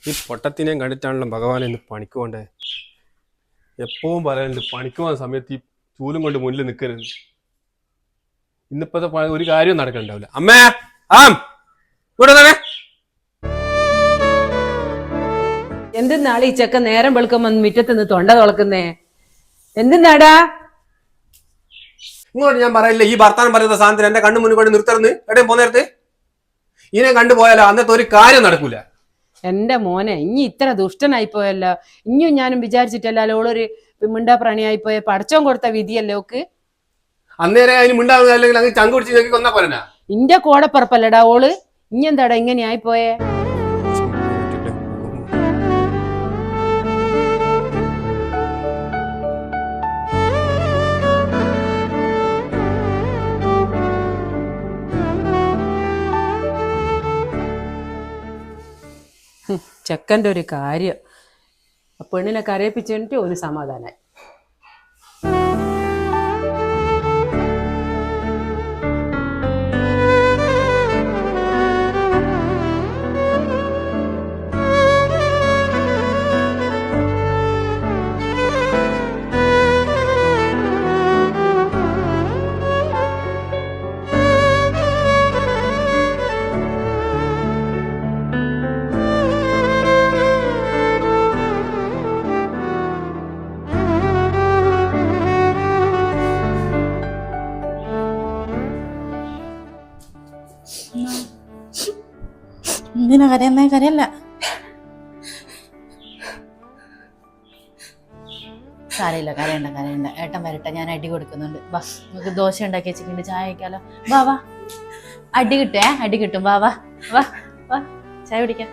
ഈ പൊട്ടത്തിനെയും കണ്ടിട്ടാണല്ലോ ഭഗവാൻ ഇന്ന് പണിക്ക് പോണ്ടേ. എപ്പോഴും പറയാനുണ്ട് പണിക്ക് പോകുന്ന സമയത്ത് ഈ ചൂലും കൊണ്ട് മുന്നിൽ നിൽക്കരുത്. ഇന്നിപ്പത്തെ ഒരു കാര്യവും നടക്കണ്ടാവില്ല. അമ്മേ ആം ഇവിടെ എന്തിനാളെ ഈ ചെക്ക നേരം വെളുക്കുമ്പോ മുറ്റത്ത് നിന്ന് തൊണ്ട തുളക്കുന്നേ? എന്തിനാടാ ഇങ്ങോട്ട്? ഞാൻ പറയില്ല ഈ ഭർത്താനം പറയുന്ന സാധനത്തിന് എന്റെ കണ്ണു മുന്നിൽ കൊണ്ട് നിർത്തരുന്ന് എവിടെയും പോന്നേരത്ത് ഇതിനെ കണ്ടുപോയാലോ അന്നത്തെ ഒരു കാര്യം നടക്കൂല. എന്റെ മോനെ ഇനി ഇത്ര ദുഷ്ടനായി പോയല്ലോ. ഇനിയും ഞാനും വിചാരിച്ചിട്ടല്ലോ ഓളൊരു മിണ്ടാ പ്രാണിയായി പോയ പടച്ചോൻ കൊടുത്ത വിധിയല്ലേ ഓക്ക്. അന്നേരം അതിന് മിണ്ടാവുന്ന അല്ലെങ്കിൽ അങ്ങ് ചങ്ക് പിടിച്ച് നോക്കി കൊന്നാ പോരനാ. ഇന്റെ കോടപ്പറപ്പല്ലടാ ഓള്. ഇനി എന്താടാ ഇങ്ങനെയായി പോയേ? ചെക്കൻ്റെ ഒരു കാര്യം പെണ്ണിനെ കരയിപ്പിച്ചിട്ട് ഒരു സമാധാനായി. എന്തിനാ കരയുന്നേ? കരയല്ല. സാരയില്ല, കരയണ്ട കരയണ്ട. ഏട്ടൻ വരട്ടെ, ഞാൻ അടി കൊടുക്കുന്നുണ്ട്. വാ, നമുക്ക് ദോശ ഉണ്ടാക്കി വെച്ചിട്ടുണ്ട്, ചായ വയ്ക്കാലോ. വാ വാ, അടി കിട്ടേ, അടി കിട്ടും. വാ വാ വാ വാ, ചായ കുടിക്കാം.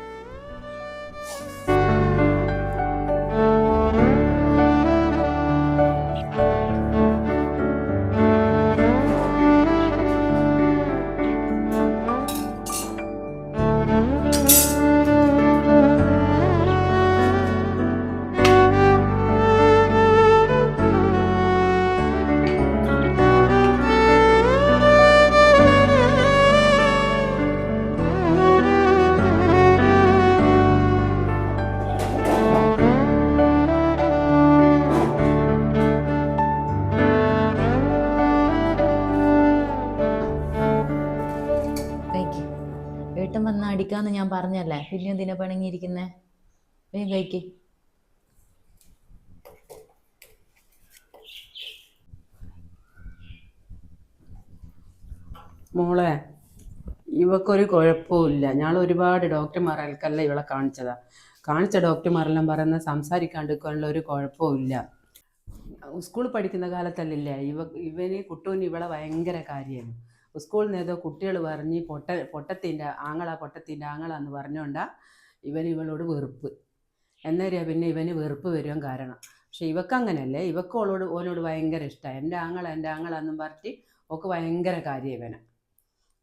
ഏട്ടൻ വന്ന് അടിക്കാന്ന് ഞാൻ പറഞ്ഞല്ലേ, പിന്നെ എന്തിനാ പിണങ്ങിയിരിക്കുന്നേ? വേഗം കഴിക്ക്. മോളെ ഇവക്കൊരു കുഴപ്പമില്ല. ഞാൻ ഒരുപാട് ഡോക്ടർമാർക്കല്ല ഇവളെ കാണിച്ച ഡോക്ടർമാരെല്ലാം പറയുന്നത് സംസാരിക്കാണ്ടിരിക്കാനുള്ള ഒരു കുഴപ്പമില്ല. സ്കൂളിൽ പഠിക്കുന്ന കാലത്തല്ലേ ഇവന് കുട്ടൂന് ഇവളെ ഭയങ്കര കാര്യമാണ്. സ്കൂളിൽ നിന്ന് ഏതോ കുട്ടികൾ പറഞ്ഞ് പൊട്ടത്തിൻ്റെ ആങ്ങളാന്ന് പറഞ്ഞുകൊണ്ടാ ഇവളോട് വെറുപ്പ്. എന്നേരം പിന്നെ ഇവന് വെറുപ്പ് വരുവാൻ കാരണം. പക്ഷെ ഇവക്ക് അങ്ങനെയല്ലേ, ഇവക്ക് ഓനോട് ഭയങ്കര ഇഷ്ടമാണ്. എൻ്റെ ആങ്ങളാന്നും പറഞ്ഞിട്ട് ഓക്ക് ഭയങ്കര കാര്യം ഇവനെ.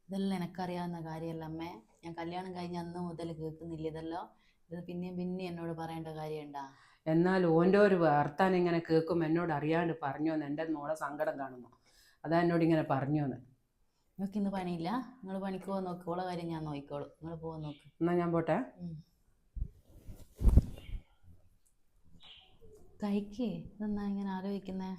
ഇതെല്ലാം എനിക്കറിയാവുന്ന കാര്യമല്ല അമ്മേ. ഞാൻ കല്യാണം കഴിഞ്ഞ അന്ന് മുതൽ കേൾക്കുന്നില്ല ഇതെല്ലാം. ഇത് പിന്നെ എന്നോട് പറയേണ്ട കാര്യമുണ്ടാ? എന്നാൽ ഓൻ്റെ ഒരു വർത്താനം ഇങ്ങനെ കേൾക്കുമ്പോൾ എന്നോട് അറിയാണ്ട് പറഞ്ഞോന്ന് എൻ്റെ മോളെ സങ്കടം കാണുന്നു. അതാ എന്നോട് ഇങ്ങനെ പറഞ്ഞോന്ന്. നിങ്ങൾക്ക് ഇന്ന് പണിയില്ല? നിങ്ങൾ പണിക്ക് പോകാൻ നോക്ക്, ഓളെ കാര്യം ഞാൻ നോക്കിക്കോളൂ. നിങ്ങൾ പോകാൻ നോക്ക്. എന്നാ ഞാൻ പോട്ടെ. കഴിക്കേ, ഇതെന്നാ ഇങ്ങനെ ആലോചിക്കുന്നേ?